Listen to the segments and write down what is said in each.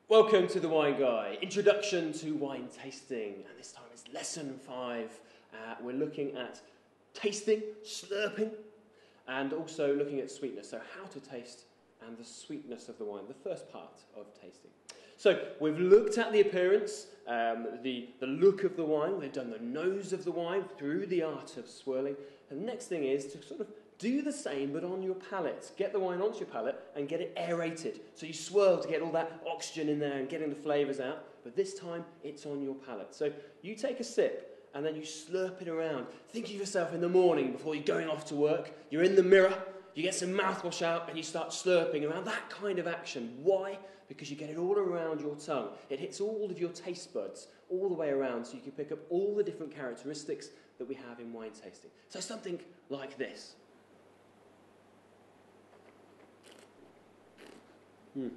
Welcome to The Wine Guy, Introduction to Wine Tasting, and this time it's lesson 5. We're looking at tasting, slurping, and also looking at sweetness, so how to taste and the sweetness of the wine, the first part of tasting. So we've looked at the appearance, the look of the wine, we've done the nose of the wine through the art of swirling, and the next thing is to sort of do the same but on your palate. Get the wine onto your palate and get it aerated. So you swirl to get all that oxygen in there and getting the flavours out, but this time it's on your palate. So you take a sip and then you slurp it around. Think of yourself in the morning before you're going off to work. You're in the mirror, you get some mouthwash out and you start slurping around. That kind of action. Why? Because you get it all around your tongue. It hits all of your taste buds all the way around so you can pick up all the different characteristics that we have in wine tasting. So something like this. And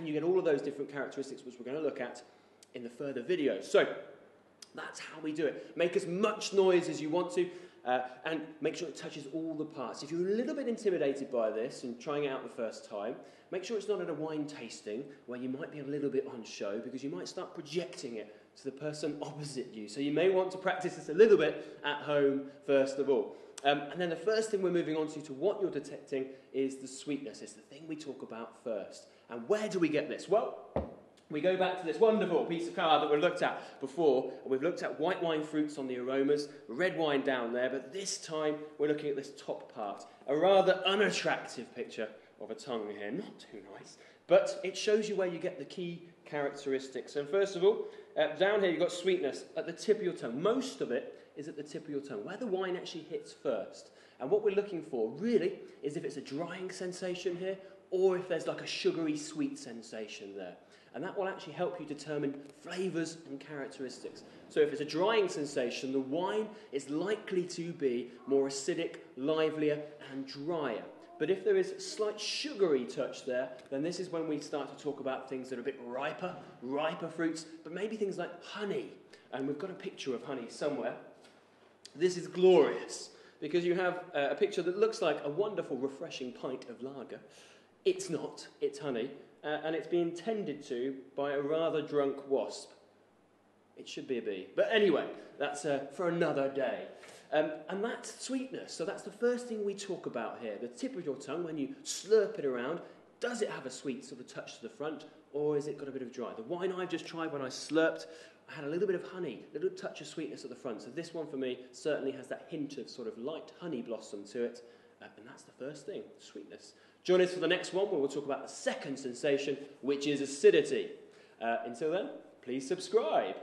you get all of those different characteristics which we're going to look at in the further videos. So that's how we do it. Make as much noise as you want to and make sure it touches all the parts. If you're a little bit intimidated by this and trying it out the first time, make sure it's not at a wine tasting where you might be a little bit on show because you might start projecting it to the person opposite you. So you may want to practice this a little bit at home first of all. And then the first thing we're moving on to what you're detecting is the sweetness. It's the thing we talk about first. And where do we get this? Well, we go back to this wonderful piece of card that we've looked at before. We've looked at white wine fruits on the aromas, red wine down there, but this time we're looking at this top part. A rather unattractive picture of a tongue here, not too nice, but it shows you where you get the key characteristics. And first of all, down here you've got sweetness at the tip of your tongue. Most of it is at the tip of your tongue, where the wine actually hits first. And what we're looking for, really, is if it's a drying sensation here, or if there's like a sugary sweet sensation there. And that will actually help you determine flavours and characteristics. So if it's a drying sensation, the wine is likely to be more acidic, livelier, and drier. But if there is a slight sugary touch there, then this is when we start to talk about things that are a bit riper fruits, but maybe things like honey. And we've got a picture of honey somewhere. This is glorious, because you have a picture that looks like a wonderful, refreshing pint of lager. It's not, it's honey, and it's being tended to by a rather drunk wasp. It should be a bee. But anyway, that's for another day. And that's sweetness, so that's the first thing we talk about here. The tip of your tongue, when you slurp it around, does it have a sweet sort of touch to the front, or has it got a bit of dry? The wine I've just tried when I slurped, I had a little bit of honey, a little touch of sweetness at the front. So this one for me certainly has that hint of sort of light honey blossom to it. And that's the first thing, sweetness. Join us for the next one where we'll talk about the second sensation, which is acidity. Until then, please subscribe.